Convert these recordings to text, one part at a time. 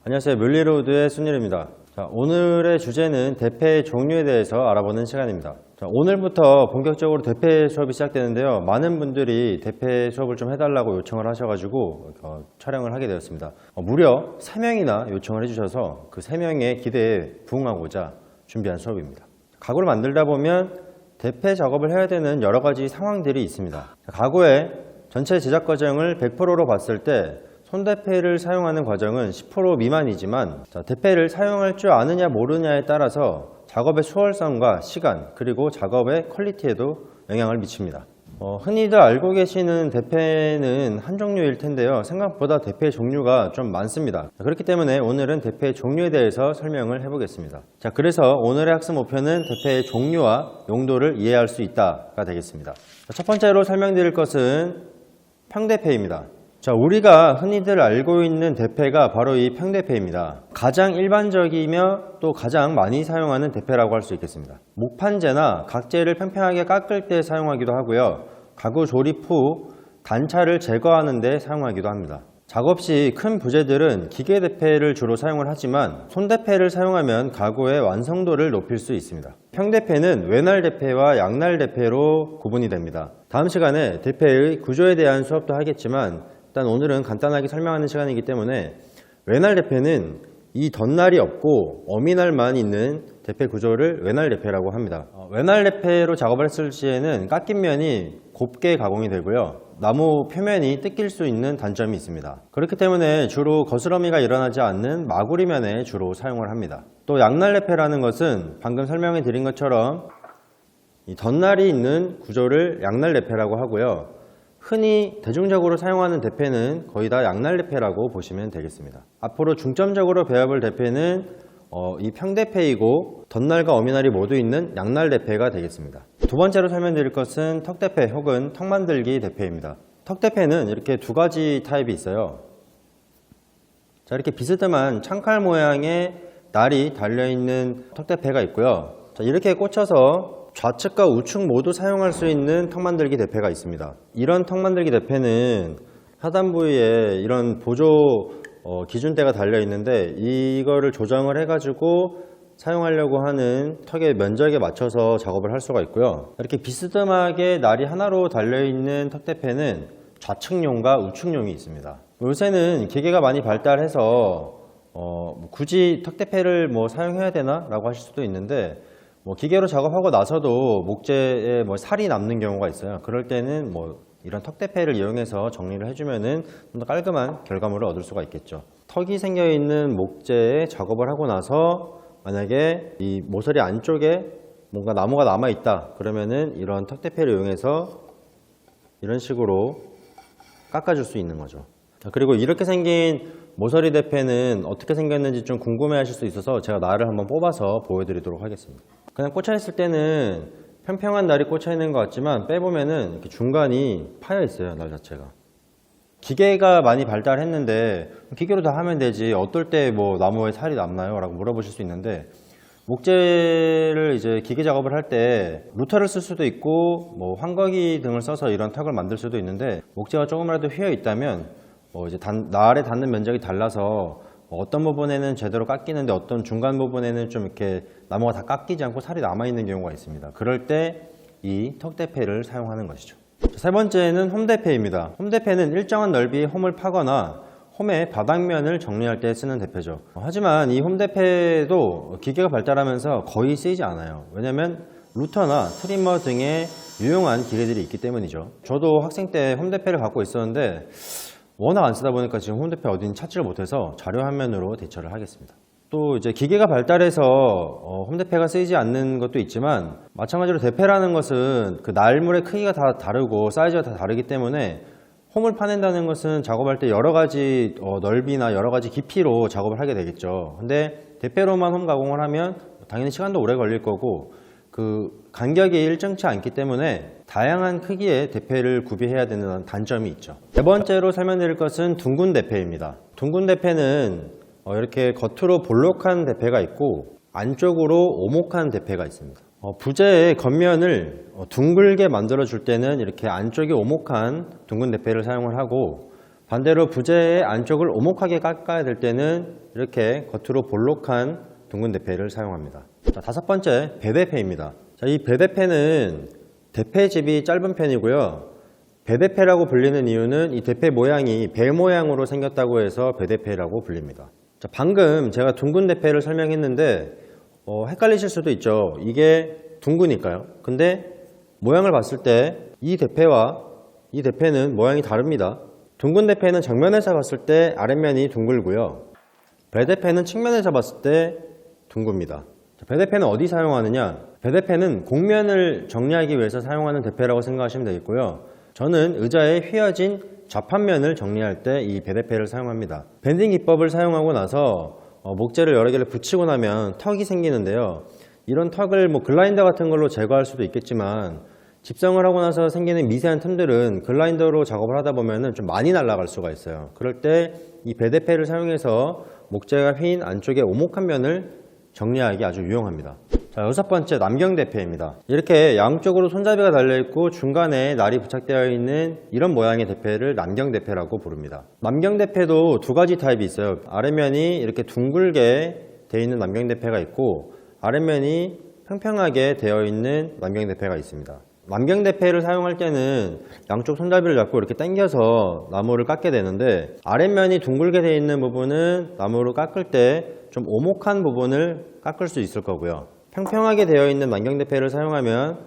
안녕하세요. 물리로드의 순일입니다. 자, 오늘의 주제는 대패 종류에 대해서 알아보는 시간입니다. 자, 오늘부터 본격적으로 대패 수업이 시작되는데요. 많은 분들이 대패 수업을 좀 해달라고 요청을 하셔가지고 촬영을 하게 되었습니다. 무려 3명이나 요청을 해주셔서 그 3명의 기대에 부응하고자 준비한 수업입니다. 가구를 만들다 보면 대패 작업을 해야 되는 여러 가지 상황들이 있습니다. 가구의 전체 제작 과정을 100%로 봤을 때 손대패를 사용하는 과정은 10% 미만이지만 대패를 사용할 줄 아느냐 모르냐에 따라서 작업의 수월성과 시간 그리고 작업의 퀄리티에도 영향을 미칩니다. 흔히들 알고 계시는 대패는 한 종류일 텐데요. 생각보다 대패 종류가 좀 많습니다. 그렇기 때문에 오늘은 대패 종류에 대해서 설명을 해보겠습니다. 자, 그래서 오늘의 학습 목표는 대패의 종류와 용도를 이해할 수 있다가 되겠습니다. 첫 번째로 설명드릴 것은 평대패입니다. 자, 우리가 흔히들 알고 있는 대패가 바로 이 평대패입니다. 가장 일반적이며 또 가장 많이 사용하는 대패라고 할 수 있겠습니다. 목판재나 각재를 평평하게 깎을 때 사용하기도 하고요. 가구 조립 후 단차를 제거하는 데 사용하기도 합니다. 작업 시 큰 부재들은 기계 대패를 주로 사용을 하지만 손대패를 사용하면 가구의 완성도를 높일 수 있습니다. 평대패는 외날 대패와 양날 대패로 구분이 됩니다. 다음 시간에 대패의 구조에 대한 수업도 하겠지만 일단 오늘은 간단하게 설명하는 시간이기 때문에 외날 대패는 이 덧날이 없고 어미날만 있는 대패 구조를 외날 대패라고 합니다. 외날 대패로 작업을 했을 시에는 깎인 면이 곱게 가공이 되고요. 나무 표면이 뜯길 수 있는 단점이 있습니다. 그렇기 때문에 주로 거스러미가 일어나지 않는 마구리면에 주로 사용을 합니다. 또 양날 대패라는 것은 방금 설명해 드린 것처럼 이 덧날이 있는 구조를 양날 대패라고 하고요. 흔히 대중적으로 사용하는 대패는 거의 다 양날 대패라고 보시면 되겠습니다. 앞으로 중점적으로 배워볼 대패는 이 평대패이고 덧날과 어미날이 모두 있는 양날 대패가 되겠습니다. 두 번째로 설명드릴 것은 턱대패 혹은 턱만들기 대패입니다. 턱대패는 이렇게 두 가지 타입이 있어요. 자, 이렇게 비스듬한 창칼 모양의 날이 달려있는 턱대패가 있고요. 자, 이렇게 꽂혀서 좌측과 우측 모두 사용할 수 있는 턱만들기 대패가 있습니다. 이런 턱만들기 대패는 하단 부위에 이런 보조 기준대가 달려 있는데 이거를 조정을 해가지고 사용하려고 하는 턱의 면적에 맞춰서 작업을 할 수가 있고요. 이렇게 비스듬하게 날이 하나로 달려있는 턱대패는 좌측용과 우측용이 있습니다. 요새는 기계가 많이 발달해서 굳이 턱대패를 사용해야 되나? 라고 하실 수도 있는데 기계로 작업하고 나서도 목재에 살이 남는 경우가 있어요. 그럴 때는 이런 턱대패를 이용해서 정리를 해주면은 좀 더 깔끔한 결과물을 얻을 수가 있겠죠. 턱이 생겨 있는 목재에 작업을 하고 나서 만약에 이 모서리 안쪽에 뭔가 나무가 남아 있다 그러면은 이런 턱대패를 이용해서 이런 식으로 깎아줄 수 있는 거죠. 그리고 이렇게 생긴 모서리 대패는 어떻게 생겼는지 좀 궁금해 하실 수 있어서 제가 날을 한번 뽑아서 보여드리도록 하겠습니다. 그냥 꽂혀 있을 때는 평평한 날이 꽂혀 있는 것 같지만 빼보면은 이렇게 중간이 파여 있어요. 날 자체가. 기계가 많이 발달했는데 기계로 다 하면 되지 어떨 때 나무에 살이 남나요? 라고 물어보실 수 있는데 목재를 이제 기계 작업을 할 때 루터를 쓸 수도 있고 환거기 등을 써서 이런 턱을 만들 수도 있는데 목재가 조금이라도 휘어 있다면 이제 날에 닿는 면적이 달라서 어떤 부분에는 제대로 깎이는데 어떤 중간 부분에는 좀 이렇게 나무가 다 깎이지 않고 살이 남아있는 경우가 있습니다. 그럴 때 이 턱대패를 사용하는 것이죠. 세 번째는 홈대패입니다. 홈대패는 일정한 넓이의 홈을 파거나 홈의 바닥면을 정리할 때 쓰는 대패죠. 하지만 이 홈대패도 기계가 발달하면서 거의 쓰이지 않아요. 왜냐하면 루터나 트리머 등의 유용한 기계들이 있기 때문이죠. 저도 학생 때 홈대패를 갖고 있었는데 워낙 안 쓰다 보니까 지금 홈대패 어딘지 찾지를 못해서 자료 화면으로 대처를 하겠습니다. 또 이제 기계가 발달해서 홈대패가 쓰이지 않는 것도 있지만 마찬가지로 대패라는 것은 그 날물의 크기가 다 다르고 사이즈가 다 다르기 때문에 홈을 파낸다는 것은 작업할 때 여러 가지 넓이나 여러 가지 깊이로 작업을 하게 되겠죠. 근데 대패로만 홈 가공을 하면 당연히 시간도 오래 걸릴 거고 그 간격이 일정치 않기 때문에 다양한 크기의 대패를 구비해야 되는 단점이 있죠. 네 번째로 설명드릴 것은 둥근 대패입니다. 둥근 대패는 이렇게 겉으로 볼록한 대패가 있고 안쪽으로 오목한 대패가 있습니다. 부재의 겉면을 둥글게 만들어 줄 때는 이렇게 안쪽이 오목한 둥근 대패를 사용을 하고 반대로 부재의 안쪽을 오목하게 깎아야 될 때는 이렇게 겉으로 볼록한 둥근 대패를 사용합니다. 자, 다섯 번째, 배대패입니다. 자, 이 배대패는 대패집이 짧은 편이고요. 배대패라고 불리는 이유는 이 대패 모양이 배 모양으로 생겼다고 해서 배대패라고 불립니다. 자, 방금 제가 둥근 대패를 설명했는데 헷갈리실 수도 있죠. 이게 둥그니까요. 근데 모양을 봤을 때 이 대패와 이 대패는 모양이 다릅니다. 둥근 대패는 정면에서 봤을 때 아랫면이 둥글고요. 배대패는 측면에서 봤을 때 둥굽니다. 배대패는 어디 사용하느냐? 배대패는 곡면을 정리하기 위해서 사용하는 대패라고 생각하시면 되겠고요. 저는 의자에 휘어진 좌판면을 정리할 때 이 배대패를 사용합니다. 밴딩 기법을 사용하고 나서 목재를 여러 개를 붙이고 나면 턱이 생기는데요. 이런 턱을 글라인더 같은 걸로 제거할 수도 있겠지만 집성을 하고 나서 생기는 미세한 틈들은 글라인더로 작업을 하다 보면 좀 많이 날아갈 수가 있어요. 그럴 때 이 배대패를 사용해서 목재가 휘인 안쪽에 오목한 면을 정리하기 아주 유용합니다. 자, 여섯 번째, 남경대패입니다. 이렇게 양쪽으로 손잡이가 달려있고 중간에 날이 부착되어 있는 이런 모양의 대패를 남경대패라고 부릅니다. 남경대패도 두 가지 타입이 있어요. 아랫면이 이렇게 둥글게 되어 있는 남경대패가 있고 아랫면이 평평하게 되어 있는 남경대패가 있습니다. 남경대패를 사용할 때는 양쪽 손잡이를 잡고 이렇게 당겨서 나무를 깎게 되는데 아랫면이 둥글게 되어 있는 부분은 나무를 깎을 때 좀 오목한 부분을 깎을 수 있을 거고요. 평평하게 되어 있는 남경대패를 사용하면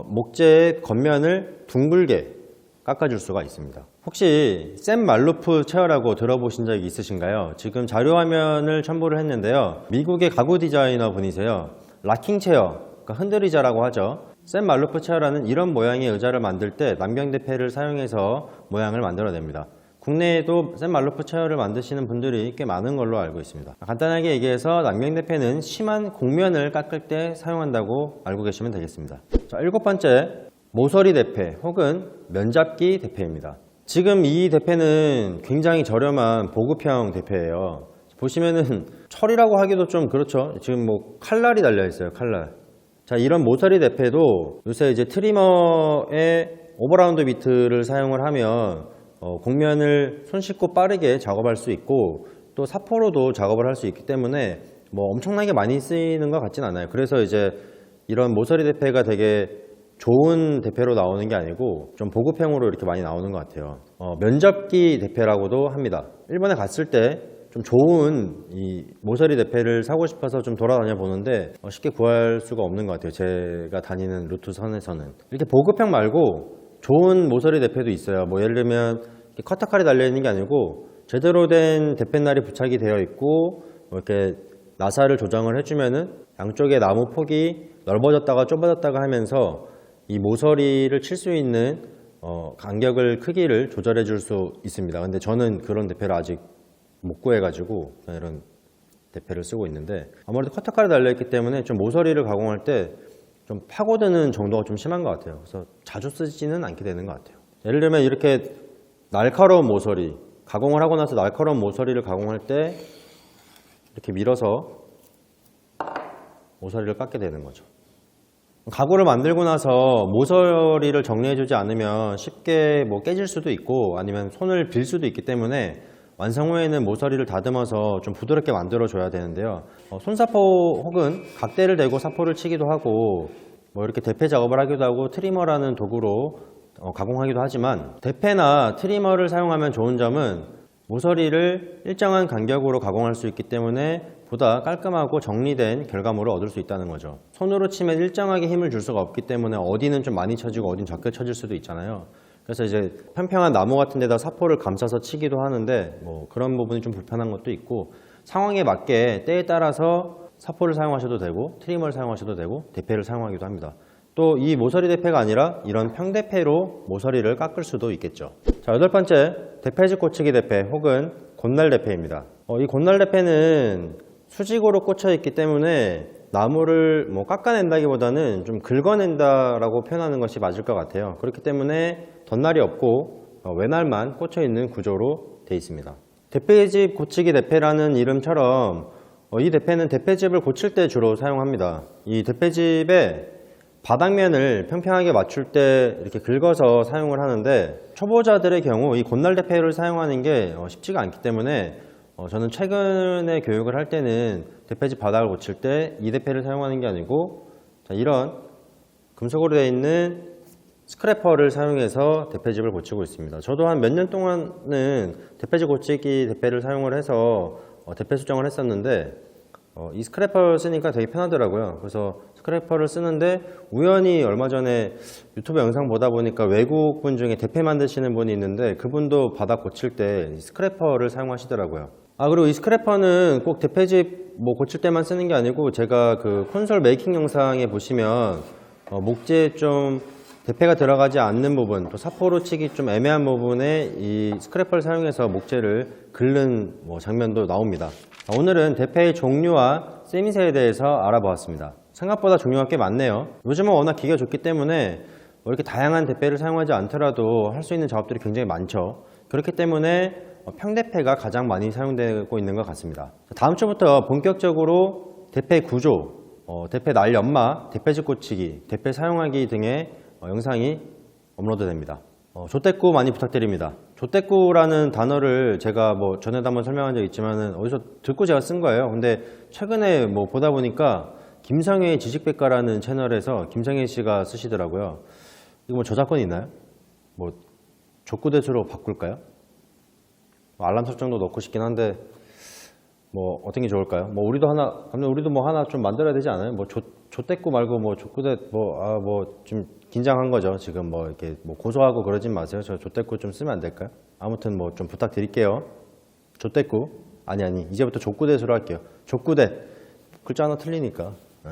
목재의 겉면을 둥글게 깎아줄 수가 있습니다. 혹시 샘 말루프 체어라고 들어보신 적이 있으신가요? 지금 자료화면을 첨부를 했는데요. 미국의 가구 디자이너 분이세요. 락킹 체어, 그러니까 흔들의자라고 하죠. 샘 말루프 체어라는 이런 모양의 의자를 만들 때 남경대패를 사용해서 모양을 만들어냅니다. 국내에도 샘 말루프 체어를 만드시는 분들이 꽤 많은 걸로 알고 있습니다. 간단하게 얘기해서 남경대패는 심한 곡면을 깎을 때 사용한다고 알고 계시면 되겠습니다. 자, 일곱 번째, 모서리 대패 혹은 면잡기 대패입니다. 지금 이 대패는 굉장히 저렴한 보급형 대패예요. 보시면은 철이라고 하기도 좀 그렇죠. 지금 칼날이 달려 있어요. 칼날. 자, 이런 모서리 대패도 요새 이제 트리머에 오버라운드 비트를 사용을 하면 곡면을 손쉽고 빠르게 작업할 수 있고 또 사포로도 작업을 할 수 있기 때문에 엄청나게 많이 쓰이는 것 같진 않아요. 그래서 이제 이런 모서리 대패가 되게 좋은 대패로 나오는 게 아니고 좀 보급형으로 이렇게 많이 나오는 것 같아요. 면접기 대패라고도 합니다. 일본에 갔을 때 좀 좋은 이 모서리 대패를 사고 싶어서 좀 돌아다녀 보는데 쉽게 구할 수가 없는 것 같아요. 제가 다니는 루트 선에서는. 이렇게 보급형 말고 좋은 모서리 대패도 있어요. 예를 들면 커터칼이 달려있는 게 아니고 제대로 된 대패날이 부착이 되어 있고 이렇게 나사를 조정을 해주면은 양쪽에 나무 폭이 넓어졌다가 좁아졌다가 하면서 이 모서리를 칠 수 있는 간격을 크기를 조절해 줄 수 있습니다. 근데 저는 그런 대패를 아직 못 구해가지고 이런 대패를 쓰고 있는데 아무래도 커터칼이 달려있기 때문에 좀 모서리를 가공할 때 좀 파고드는 정도가 좀 심한 것 같아요. 그래서 자주 쓰지는 않게 되는 것 같아요. 예를 들면 이렇게 날카로운 모서리, 가공을 하고 나서 날카로운 모서리를 가공할 때 이렇게 밀어서 모서리를 깎게 되는 거죠. 가구를 만들고 나서 모서리를 정리해주지 않으면 쉽게 깨질 수도 있고 아니면 손을 빌 수도 있기 때문에 완성 후에는 모서리를 다듬어서 좀 부드럽게 만들어줘야 되는데요. 손사포 혹은 각대를 대고 사포를 치기도 하고 이렇게 대패 작업을 하기도 하고 트리머라는 도구로 가공하기도 하지만 대패나 트리머를 사용하면 좋은 점은 모서리를 일정한 간격으로 가공할 수 있기 때문에 보다 깔끔하고 정리된 결과물을 얻을 수 있다는 거죠. 손으로 치면 일정하게 힘을 줄 수가 없기 때문에 어디는 좀 많이 쳐지고 어디는 적게 쳐질 수도 있잖아요. 그래서 이제 평평한 나무 같은 데다 사포를 감싸서 치기도 하는데 그런 부분이 좀 불편한 것도 있고 상황에 맞게 때에 따라서 사포를 사용하셔도 되고 트리머를 사용하셔도 되고 대패를 사용하기도 합니다. 또 이 모서리 대패가 아니라 이런 평대패로 모서리를 깎을 수도 있겠죠. 자, 여덟 번째, 대패집 꽂히기 대패 혹은 곤날 대패입니다. 이 곤날 대패는 수직으로 꽂혀 있기 때문에 나무를 깎아낸다기보다는 좀 긁어낸다라고 표현하는 것이 맞을 것 같아요. 그렇기 때문에 덧날이 없고 외날만 꽂혀 있는 구조로 되어 있습니다. 대패집 고치기 대패라는 이름처럼 이 대패는 대패집을 고칠 때 주로 사용합니다. 이 대패집에 바닥면을 평평하게 맞출 때 이렇게 긁어서 사용을 하는데 초보자들의 경우 이 곤날 대패를 사용하는 게 쉽지가 않기 때문에 저는 최근에 교육을 할 때는 대패집 바닥을 고칠 때 이 대패를 사용하는 게 아니고 이런 금속으로 되어 있는 스크래퍼를 사용해서 대패집을 고치고 있습니다. 저도 한 몇 년 동안은 대패집 고치기 대패를 사용을 해서 대패 수정을 했었는데 이 스크래퍼를 쓰니까 되게 편하더라고요. 그래서 스크래퍼를 쓰는데 우연히 얼마 전에 유튜브 영상 보다 보니까 외국 분 중에 대패 만드시는 분이 있는데 그분도 바닥 고칠 때 스크래퍼를 사용하시더라고요. 그리고 이 스크래퍼는 꼭 대패집 고칠 때만 쓰는 게 아니고 제가 그 콘솔 메이킹 영상에 보시면 목재에 좀 대패가 들어가지 않는 부분, 또 사포로 치기 좀 애매한 부분에 이 스크래퍼를 사용해서 목재를 긁는 장면도 나옵니다. 오늘은 대패의 종류와 세미세에 대해서 알아보았습니다. 생각보다 종류가 꽤 많네요. 요즘은 워낙 기계가 좋기 때문에 이렇게 다양한 대패를 사용하지 않더라도 할 수 있는 작업들이 굉장히 많죠. 그렇기 때문에 평대패가 가장 많이 사용되고 있는 것 같습니다. 다음 주부터 본격적으로 대패 구조, 대패 날 연마, 대패집 고치기, 대패 사용하기 등의 영상이 업로드됩니다. 조대꾸 많이 부탁드립니다. 조대꾸라는 단어를 제가 전에도 한번 설명한 적 있지만 어디서 듣고 제가 쓴 거예요. 근데 최근에 보다 보니까 김성회의 지식백과라는 채널에서 김성회 씨가 쓰시더라고요. 이거 저작권이 있나요? 족구대수로 바꿀까요? 알람 설정도 넣고 싶긴 한데 어떤 게 좋을까요? 우리도 하나 좀 만들어야 되지 않아요? 조대꾸 말고 족구대 좀 긴장한 거죠. 지금 이렇게 고소하고 그러진 마세요. 저 조대꾸 좀 쓰면 안 될까요? 아무튼 좀 부탁드릴게요. 조대꾸 아니 이제부터 족구대수로 할게요. 족구대 글자 하나 틀리니까. 네.